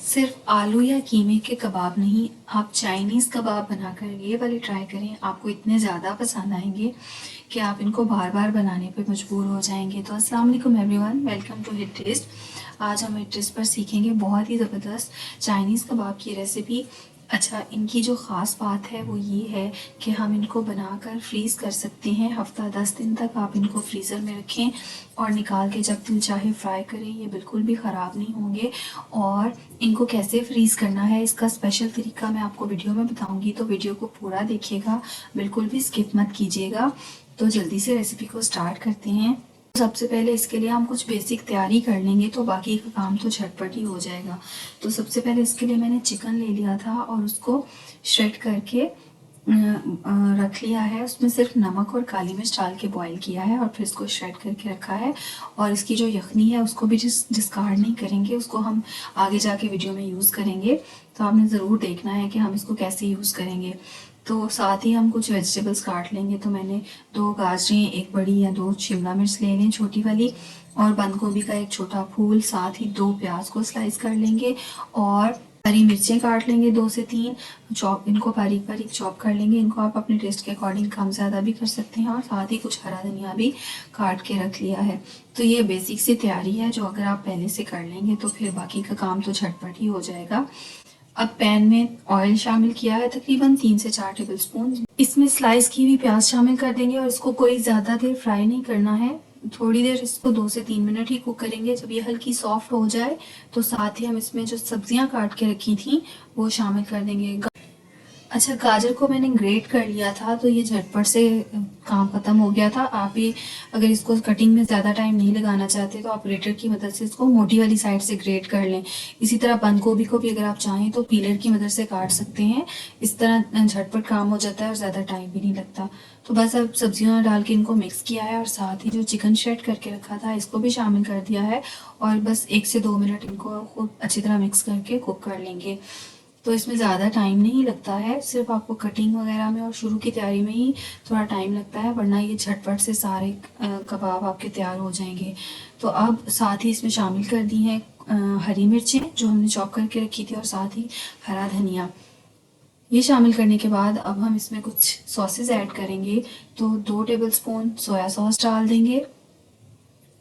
सिर्फ आलू या कीमे के कबाब नहीं, आप चाइनीज़ कबाब बनाकर ये वाले ट्राई करें। आपको इतने ज़्यादा पसंद आएंगे कि आप इनको बार बार बनाने पे मजबूर हो जाएंगे। तो अस्सलाम वालेकुम everyone, welcome to hit test. आज हम हिट टेस्ट पर सीखेंगे बहुत ही ज़बरदस्त चाइनीज़ कबाब की रेसिपी। अच्छा, इनकी जो ख़ास बात है वो ये है कि हम इनको बनाकर फ्रीज़ कर सकते हैं। हफ्ता 10 दिन तक आप इनको फ्रीज़र में रखें और निकाल के जब दिल चाहे फ्राई करें, ये बिल्कुल भी ख़राब नहीं होंगे। और इनको कैसे फ्रीज़ करना है, इसका स्पेशल तरीका मैं आपको वीडियो में बताऊंगी, तो वीडियो को पूरा देखिएगा, बिल्कुल भी स्किप मत कीजिएगा। तो जल्दी से रेसिपी को स्टार्ट करते हैं। सबसे पहले इसके लिए हम कुछ बेसिक तैयारी कर लेंगे, तो बाकी का काम तो झटपट ही हो जाएगा। तो सबसे पहले इसके लिए मैंने चिकन ले लिया था और उसको श्रेड करके रख लिया है। उसमें सिर्फ नमक और काली मिर्च डाल के बॉईल किया है और फिर इसको श्रेड करके रखा है। और इसकी जो यखनी है उसको भी डिस्कार्ड नहीं करेंगे, उसको हम आगे जाके वीडियो में यूज़ करेंगे। तो आपने ज़रूर देखना है कि हम इसको कैसे यूज़ करेंगे। तो साथ ही हम कुछ वेजिटेबल्स काट लेंगे। तो मैंने 2 गाजरें, एक बड़ी या 2 शिमला मिर्च ले लें छोटी वाली, और बंद गोभी का एक छोटा फूल, साथ ही 2 प्याज को स्लाइस कर लेंगे और हरी मिर्चें काट लेंगे 2 से 3 चॉप। इनको बारीक बारीक चॉप कर लेंगे। इनको आप अपने टेस्ट के अकॉर्डिंग कम ज़्यादा भी कर सकते हैं। और साथ ही कुछ हरा धनिया भी काट के रख लिया है। तो ये बेसिक सी तैयारी है जो अगर आप पहले से कर लेंगे तो फिर बाकी का काम तो झटपट ही हो जाएगा। अब पैन में ऑयल शामिल किया है, तकरीबन 3 से 4 टेबलस्पून। इसमें स्लाइस की हुई प्याज शामिल कर देंगे और इसको कोई ज़्यादा देर फ्राई नहीं करना है। थोड़ी देर इसको 2 से 3 मिनट ही कुक करेंगे। जब ये हल्की सॉफ्ट हो जाए तो साथ ही हम इसमें जो सब्जियां काट के रखी थी वो शामिल कर देंगे। अच्छा, गाजर को मैंने ग्रेट कर लिया था, तो ये झटपट से काम ख़त्म हो गया था। आप भी अगर इसको कटिंग में ज़्यादा टाइम नहीं लगाना चाहते तो आप ग्रेटर की मदद से इसको मोटी वाली साइड से ग्रेट कर लें। इसी तरह बंद गोभी को भी अगर आप चाहें तो पीलर की मदद से काट सकते हैं। इस तरह झटपट काम हो जाता है और ज़्यादा टाइम भी नहीं लगता। तो बस अब सब्जियाँ डाल के इनको मिक्स किया है और साथ ही जो चिकन श्रेड करके रखा था इसको भी शामिल कर दिया है। और बस 1 से 2 मिनट इनको खूब अच्छी तरह मिक्स करके कुक कर लेंगे। तो इसमें ज़्यादा टाइम नहीं लगता है, सिर्फ आपको कटिंग वगैरह में और शुरू की तैयारी में ही थोड़ा टाइम लगता है, वरना ये झटपट से सारे कबाब आपके तैयार हो जाएंगे। तो अब साथ ही इसमें शामिल कर दी हैं हरी मिर्चें जो हमने चॉप करके रखी थी और साथ ही हरा धनिया। ये शामिल करने के बाद अब हम इसमें कुछ सॉसेस ऐड करेंगे। तो 2 टेबलस्पून सोया सॉस डाल देंगे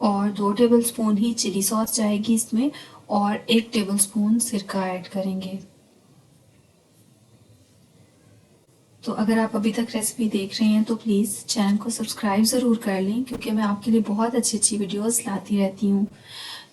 और 2 टेबलस्पून ही चिली सॉस जाएगी इसमें, और 1 टेबलस्पून सिरका ऐड करेंगे। तो अगर आप अभी तक रेसिपी देख रहे हैं तो प्लीज़ चैनल को सब्सक्राइब ज़रूर कर लें, क्योंकि मैं आपके लिए बहुत अच्छी अच्छी वीडियोस लाती रहती हूँ।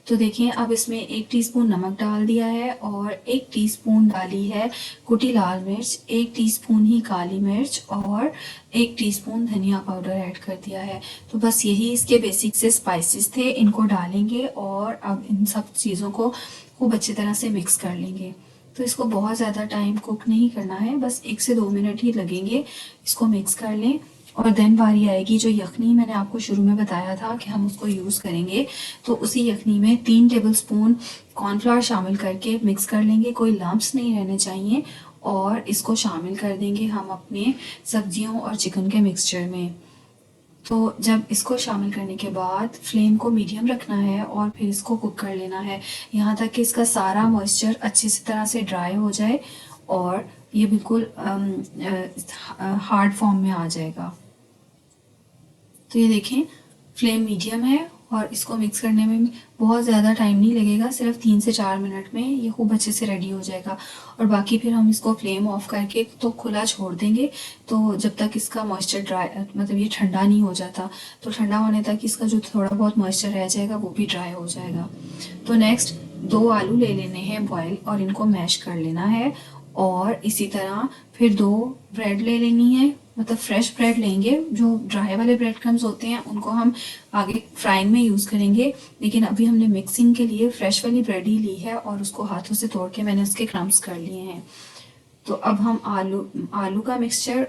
तो देखिए, अब इसमें 1 टीस्पून नमक डाल दिया है और 1 टीस्पून डाली है कुटी लाल मिर्च, 1 टीस्पून ही काली मिर्च और 1 टीस्पून धनिया पाउडर ऐड कर दिया है। तो बस यही इसके बेसिक से स्पाइसेस थे, इनको डालेंगे और अब इन सब चीज़ों को खूब अच्छी तरह से मिक्स कर लेंगे। तो इसको बहुत ज़्यादा टाइम कुक नहीं करना है, बस 1 से 2 मिनट ही लगेंगे। इसको मिक्स कर लें और देन बारी आएगी जो यखनी मैंने आपको शुरू में बताया था कि हम उसको यूज़ करेंगे। तो उसी यखनी में 3 टेबलस्पून कॉर्नफ्लावर शामिल करके मिक्स कर लेंगे, कोई लम्प्स नहीं रहने चाहिए। और इसको शामिल कर देंगे हम अपने सब्जियों और चिकन के मिक्सचर में। तो जब इसको शामिल करने के बाद फ्लेम को मीडियम रखना है और फिर इसको कुक कर लेना है यहाँ तक कि इसका सारा मॉइस्चर अच्छी सी तरह से ड्राई हो जाए और ये बिल्कुल हार्ड फॉर्म में आ जाएगा। तो ये देखें, फ्लेम मीडियम है और इसको मिक्स करने में बहुत ज़्यादा टाइम नहीं लगेगा, सिर्फ 3 से 4 मिनट में ये खूब अच्छे से रेडी हो जाएगा। और बाकी फिर हम इसको फ्लेम ऑफ करके तो खुला छोड़ देंगे, तो जब तक इसका मॉइस्चर ड्राई, मतलब ये ठंडा नहीं हो जाता, तो ठंडा होने तक इसका जो थोड़ा बहुत मॉइस्चर रह जाएगा वो भी ड्राई हो जाएगा। तो नेक्स्ट 2 आलू ले लेने हैं बॉयल और इनको मैश कर लेना है। और इसी तरह फिर 2 ब्रेड ले लेनी है, मतलब फ्रेश ब्रेड लेंगे। जो ड्राई वाले ब्रेड क्रम्स होते हैं उनको हम आगे फ्राइंग में यूज़ करेंगे, लेकिन अभी हमने मिक्सिंग के लिए फ्रेश वाली ब्रेड ही ली है और उसको हाथों से तोड़ के मैंने उसके क्रम्स कर लिए हैं। तो अब हम आलू का मिक्सचर,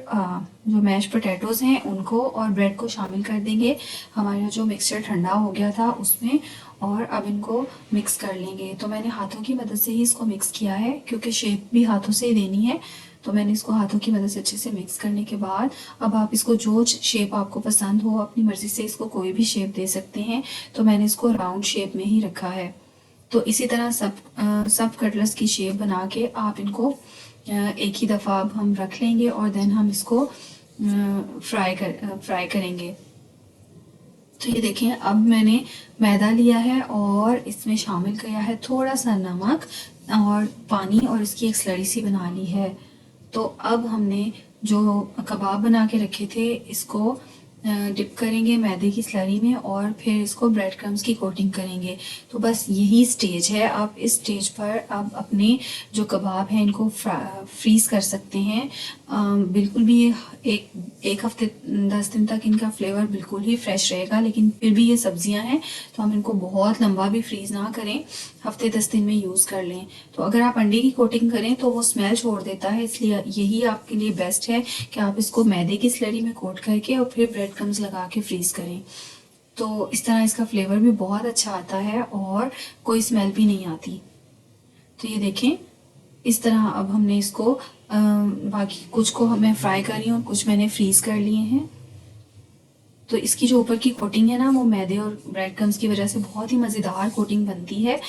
जो मैश पोटैटोज़ हैं उनको और ब्रेड को शामिल कर देंगे हमारा जो मिक्सचर ठंडा हो गया था उसमें, और अब इनको मिक्स कर लेंगे। तो मैंने हाथों की मदद से ही इसको मिक्स किया है, क्योंकि शेप भी हाथों से ही देनी है। तो मैंने इसको हाथों की मदद से अच्छे से मिक्स करने के बाद अब आप इसको जो शेप आपको पसंद हो अपनी मर्ज़ी से इसको कोई भी शेप दे सकते हैं। तो मैंने इसको राउंड शेप में ही रखा है। तो इसी तरह सब कटलेट्स की शेप बना के आप इनको एक ही दफ़ा अब हम रख लेंगे और देन हम इसको फ्राई करेंगे। तो ये देखें, अब मैंने मैदा लिया है और इसमें शामिल किया है थोड़ा सा नमक और पानी और इसकी एक स्लरी सी बना ली है। तो अब हमने जो कबाब बना के रखे थे इसको डिप करेंगे मैदे की स्लरी में और फिर इसको ब्रेड क्रम्स की कोटिंग करेंगे। तो बस यही स्टेज है। आप इस स्टेज पर आप अपने जो कबाब हैं इनको फ्रीज़ कर सकते हैं। बिल्कुल भी ये एक हफ्ते 10 दिन तक इनका फ्लेवर बिल्कुल ही फ्रेश रहेगा। लेकिन फिर भी ये सब्जियां हैं तो हम इनको बहुत लंबा भी फ्रीज़ ना करें, हफ्ते 10 दिन में यूज़ कर लें। तो अगर आप अंडे की कोटिंग करें तो वो स्मेल छोड़ देता है, इसलिए यही आपके लिए बेस्ट है कि आप इसको मैदे की स्लरी में कोट करके और फिर ब्रेड क्रम्स लगा के फ्रीज़ करें। तो इस तरह इसका फ्लेवर भी बहुत अच्छा आता है और कोई स्मेल भी नहीं आती। तो ये देखें, इस तरह अब हमने इसको बाकी कुछ को मैं फ्राई कर रही हूँ, कुछ मैंने फ्रीज़ कर लिए हैं। तो इसकी जो ऊपर की कोटिंग है ना, वो मैदे और ब्रेड क्रम्स की वजह से बहुत ही मज़ेदार कोटिंग बनती है,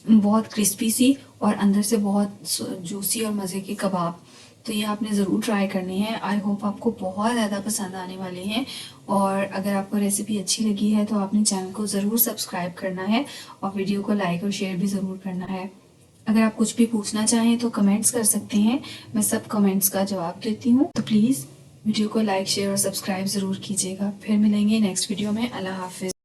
बहुत क्रिस्पी सी और अंदर से बहुत जूसी और मज़े के कबाब। तो ये आपने ज़रूर ट्राई करने हैं। आई होप आपको बहुत ज़्यादा पसंद आने वाले हैं। और अगर आपको रेसिपी अच्छी लगी है तो आपने चैनल को ज़रूर सब्सक्राइब करना है और वीडियो को लाइक और शेयर भी ज़रूर करना है। अगर आप कुछ भी पूछना चाहें तो कमेंट्स कर सकते हैं, मैं सब कमेंट्स का जवाब देती हूँ। तो प्लीज़ वीडियो को लाइक शेयर और सब्सक्राइब ज़रूर कीजिएगा। फिर मिलेंगे नेक्स्ट वीडियो में। अल्लाह हाफिज़।